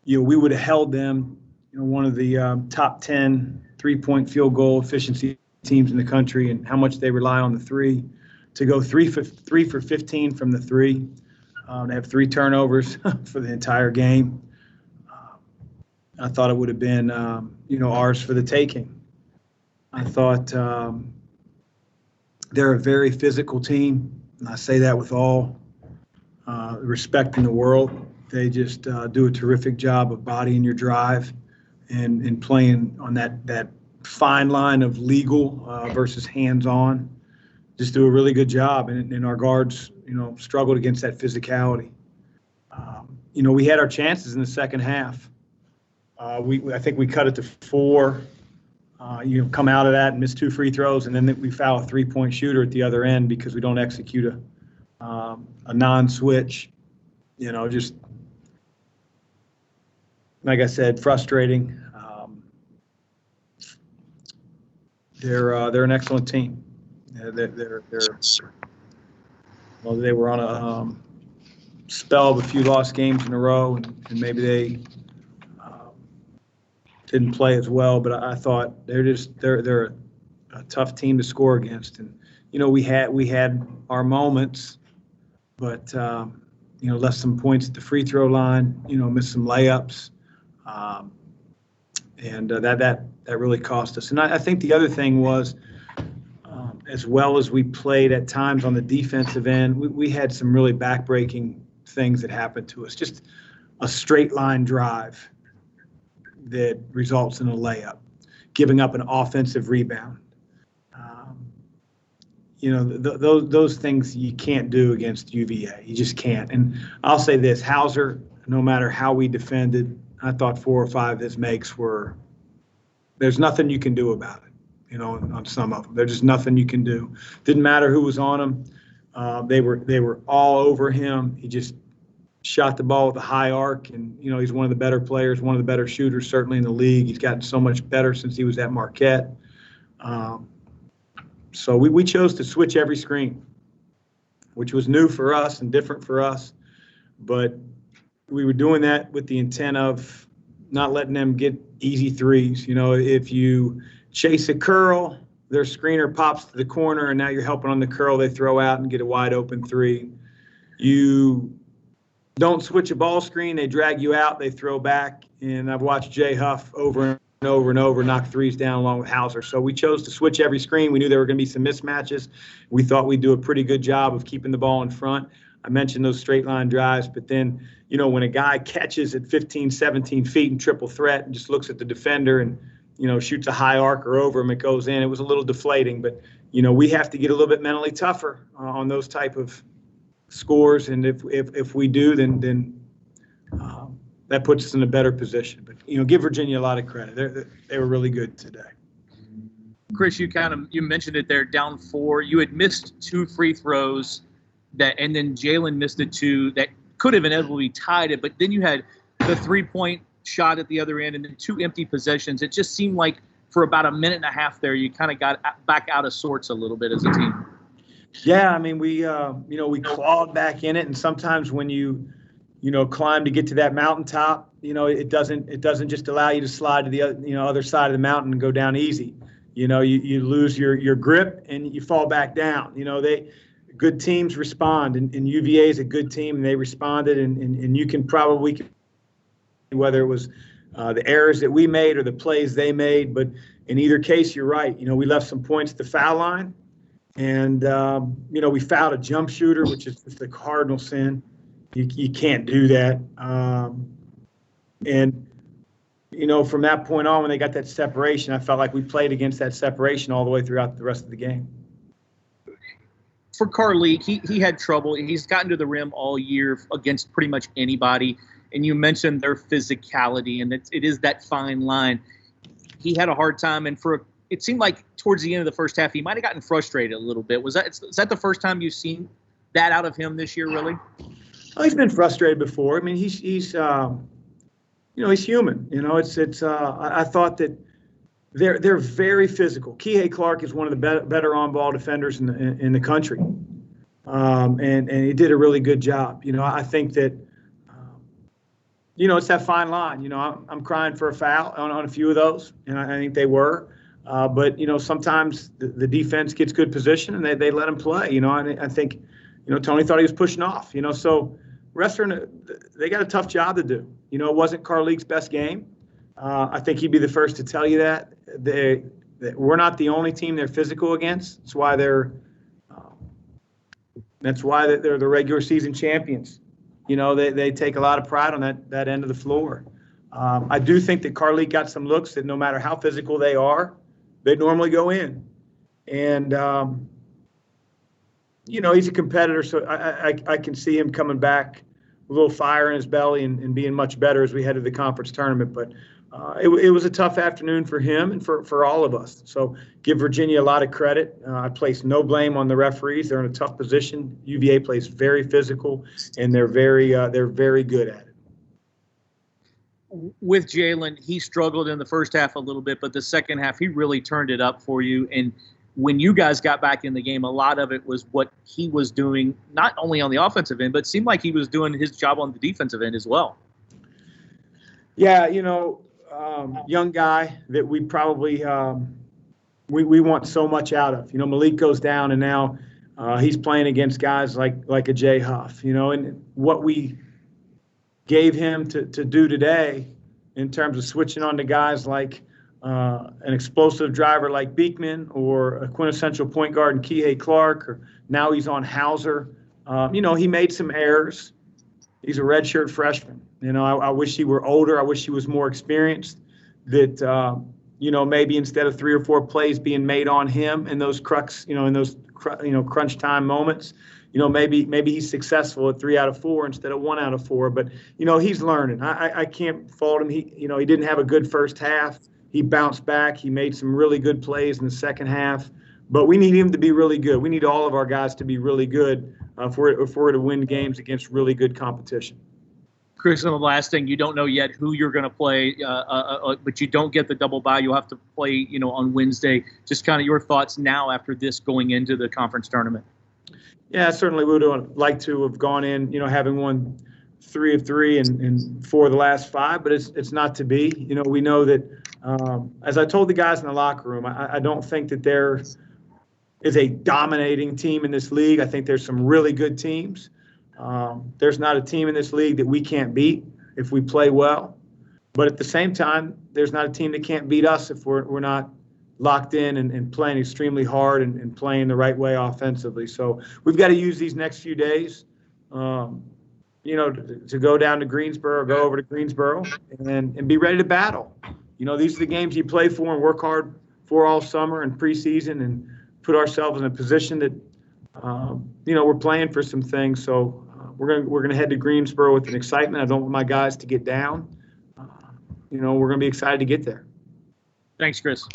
we would have held them, one of the top 10 3-point field goal efficiency teams in the country, and how much they rely on the three, to go 3 for 15 from the three, to have 3 turnovers for the entire game. I thought it would have been, ours for the taking. I thought they're a very physical team, and I say that with all respect in the world. They just do a terrific job of bodying your drive and playing on that fine line of legal versus hands-on. Just do a really good job, and our guards, struggled against that physicality. We had our chances in the second half. I think we cut it to 4. Come out of that and miss 2 free throws, and then we foul a 3-point shooter at the other end because we don't execute a non-switch. Just like I said, frustrating. They're an excellent team. They were on a spell of a few lost games in a row, and maybe they didn't play as well. But I thought they're a tough team to score against, and we had our moments, but left some points at the free throw line. Missed some layups, and that really cost us. And I think the other thing was, as well as we played at times on the defensive end, we had some really backbreaking things that happened to us. Just a straight line drive that results in a layup, giving up an offensive rebound. Those things you can't do against UVA. You just can't. And I'll say this, Hauser, no matter how we defended, I thought 4 or 5 of his makes there's nothing you can do about it, on some of them. There's just nothing you can do. Didn't matter who was on him. They were all over him. He just shot the ball with a high arc, and, he's one of the better players, one of the better shooters, certainly in the league. He's gotten so much better since he was at Marquette. So we chose to switch every screen, which was new for us and different for us. But we were doing that with the intent of not letting them get easy threes. If you chase a curl, their screener pops to the corner, and now you're helping on the curl. They throw out and get a wide open 3. You don't switch a ball screen, they drag you out, they throw back. And I've watched Jay Huff over and over and over knock threes down along with Hauser. So we chose to switch every screen. We knew there were going to be some mismatches. We thought we'd do a pretty good job of keeping the ball in front. I mentioned those straight line drives, but then, when a guy catches at 15, 17 feet in triple threat and just looks at the defender and, shoots a high arcer over him, it goes in. It was a little deflating, but, we have to get a little bit mentally tougher on those type of scores. And if we do, then that puts us in a better position. But, give Virginia a lot of credit. They were really good today. Chris, you mentioned it there, down 4. You had missed 2 free throws and then Jalen missed the 2 that could have inevitably tied it. But then you had the 3-point shot at the other end and then 2 empty possessions. It just seemed like for about a minute and a half there, you kind of got back out of sorts a little bit as a team. Yeah, I mean, we clawed back in it, and sometimes when you climb to get to that mountaintop, it doesn't just allow you to slide to the other side of the mountain and go down easy. You lose your grip and you fall back down. Good teams respond, and UVA is a good team, and they responded, and you can probably, whether it was the errors that we made or the plays they made, but in either case, you're right. We left some points at the foul line, and we fouled a jump shooter, which is just a cardinal sin. You can't do that. And from that point on, when they got that separation, I felt like we played against that separation all the way throughout the rest of the game. For Carly, he had trouble. He's gotten to the rim all year against pretty much anybody. And you mentioned their physicality, and it is that fine line. He had a hard time, and it seemed like towards the end of the first half, he might have gotten frustrated a little bit. Is that the first time you've seen that out of him this year, really? Oh, he's been frustrated before. I mean, he's he's human. I thought that they're very physical. Kihei Clark is one of the better on-ball defenders in the country, and he did a really good job. I think that it's that fine line. I'm crying for a foul on a few of those, and I think they were. But sometimes the defense gets good position and they let him play. I think, Tony thought he was pushing off. So wrestler, they got a tough job to do. It wasn't Carleek's best game. I think he'd be the first to tell you that. We're not the only team they're physical against. That's why they're the regular season champions. They take a lot of pride on that end of the floor. I do think that Carleek got some looks that no matter how physical they are, they normally go in. And, he's a competitor, so I can see him coming back with a little fire in his belly and being much better as we head to the conference tournament. But it was a tough afternoon for him and for all of us. So give Virginia a lot of credit. I place no blame on the referees. They're in a tough position. UVA plays very physical, and they're very good at it. With Jalen, he struggled in the first half a little bit, but the second half he really turned it up for you. And when you guys got back in the game, a lot of it was what he was doing, not only on the offensive end, but it seemed like he was doing his job on the defensive end as well. Yeah, young guy that we probably we want so much out of. Malik goes down, and now he's playing against guys like a Jay Huff. And what we gave him to do today in terms of switching on to guys like an explosive driver like Beekman or a quintessential point guard in Kihei Clark, or now he's on Hauser. He made some errors. He's a redshirt freshman. I wish he were older. I wish he was more experienced. That maybe instead of 3 or 4 plays being made on him in those crunch time moments, maybe he's successful at 3 out of 4 instead of 1 out of 4. But he's learning. I can't fault him. He didn't have a good first half. He bounced back. He made some really good plays in the second half. But we need him to be really good. We need all of our guys to be really good if we're to win games against really good competition. Chris, and the last thing, you don't know yet who you're going to play, but you don't get the double bye. You'll have to play, on Wednesday. Just kind of your thoughts now after this going into the conference tournament. Yeah, certainly we would have liked to have gone in, having won 3 of 3 and 4 of the last 5, but it's not to be. We know that, as I told the guys in the locker room, I don't think that there is a dominating team in this league. I think there's some really good teams. There's not a team in this league that we can't beat if we play well. But at the same time, there's not a team that can't beat us if we're not locked in and playing extremely hard and playing the right way offensively. So we've got to use these next few days, to go down to Greensboro, go over to Greensboro and be ready to battle. These are the games you play for and work hard for all summer and preseason and put ourselves in a position that, we're playing for some things. So we're going to head to Greensboro with an excitement. I don't want my guys to get down. We're going to be excited to get there. Thanks, Chris.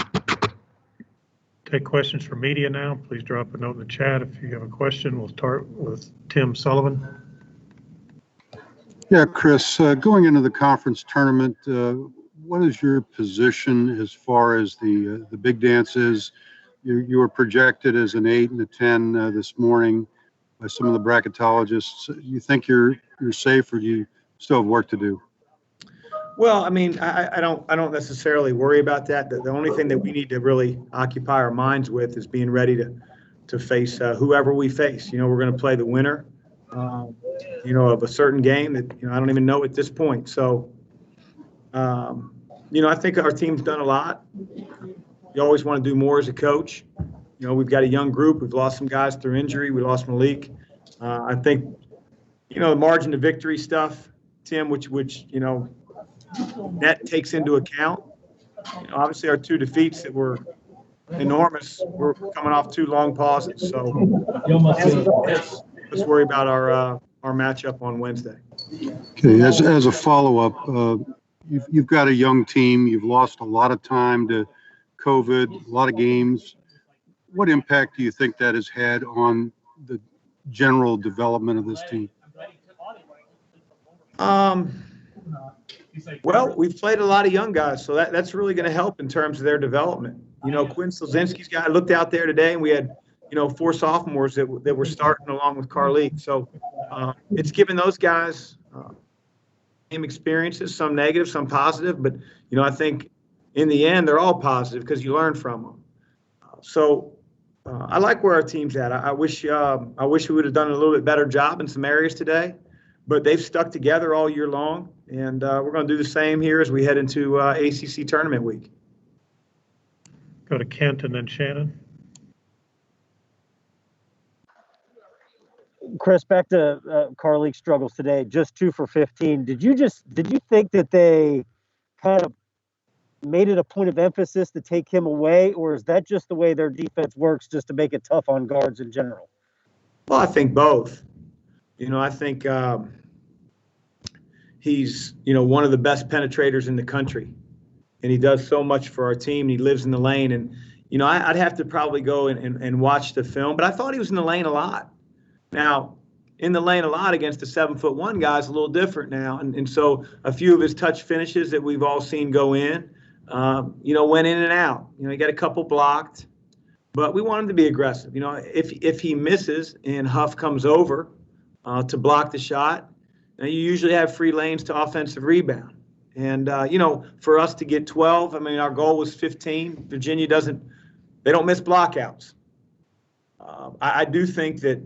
Take questions from media now. Please drop a note in the chat if you have a question. We'll start with Tim Sullivan. Yeah, Chris, going into the conference tournament, what is your position as far as the big dance is? You were projected as an 8 and a 10 this morning by some of the bracketologists. You think you're safe, or do you still have work to do? Well, I don't necessarily worry about that. The only thing that we need to really occupy our minds with is being ready to face whoever we face. We're going to play the winner, of a certain game that I don't even know at this point. So, I think our team's done a lot. You always want to do more as a coach. We've got a young group. We've lost some guys through injury. We lost Malik. I think, the margin of victory stuff, Tim, which net takes into account. Obviously, our 2 defeats that were enormous. We're coming off 2 long pauses. So let's worry about our matchup on Wednesday. Okay, as a follow-up, you've got a young team. You've lost a lot of time to COVID, a lot of games. What impact do you think that has had on the general development of this team? Well, we've played a lot of young guys, so that's really going to help in terms of their development. Quinn Slazinski's guy, I looked out there today, and we had, 4 sophomores that were starting along with Carleek. So it's given those guys experiences, some negative, some positive, but, I think in the end, they're all positive because you learn from them. So I like where our team's at. I wish we would have done a little bit better job in some areas today, but they've stuck together all year long, and we're going to do the same here as we head into ACC tournament week. Go to Kent and then Shannon. Chris, back to Carl struggles today, just 2 for 15. Did you think that they kind of made it a point of emphasis to take him away, or is that just the way their defense works, just to make it tough on guards in general? Well, I think both. I think he's, one of the best penetrators in the country, and he does so much for our team. He lives in the lane, and, I'd have to probably go and watch the film, but I thought he was in the lane a lot. Now, in the lane a lot against the 7'1" guy is a little different now, and so a few of his touch finishes that we've all seen go in, went in and out. He got a couple blocked, but we want him to be aggressive. If he misses and Huff comes over to block the shot, you usually have free lanes to offensive rebound. And, for us to get 12, our goal was 15. Virginia they don't miss blockouts. I do think that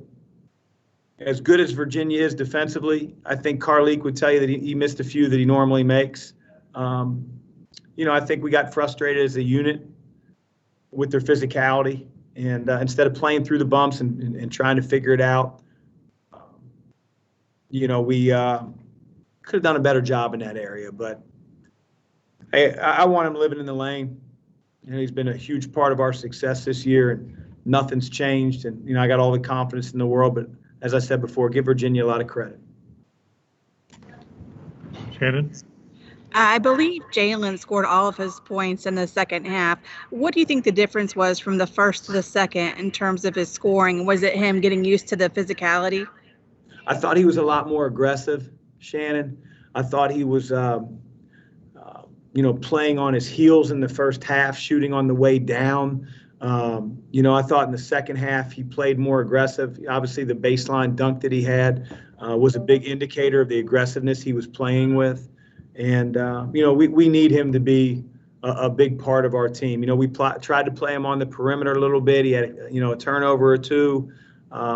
as good as Virginia is defensively, I think Carl would tell you that he missed a few that he normally makes. I think we got frustrated as a unit with their physicality, and instead of playing through the bumps and trying to figure it out, we could have done a better job in that area. But I want him living in the lane. He's been a huge part of our success this year, and nothing's changed. And, I got all the confidence in the world, but as I said before, give Virginia a lot of credit. Shannon? I believe Jalen scored all of his points in the second half. What do you think the difference was from the first to the second in terms of his scoring? Was it him getting used to the physicality? I thought he was a lot more aggressive, Shannon. I thought he was, playing on his heels in the first half, shooting on the way down. I thought in the second half he played more aggressive. Obviously, the baseline dunk that he had was a big indicator of the aggressiveness he was playing with. And, we need him to be a big part of our team. We tried to play him on the perimeter a little bit. He had, a turnover or two.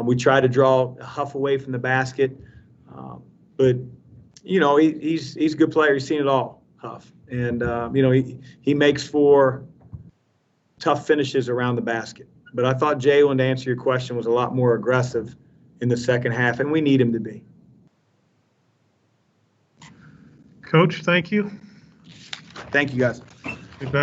We tried to draw Huff away from the basket. But, he's a good player. He's seen it all, Huff. And, he makes for tough finishes around the basket. But I thought Jalen, to answer your question, was a lot more aggressive in the second half, and we need him to be. Coach, thank you. Thank you, guys. Be back.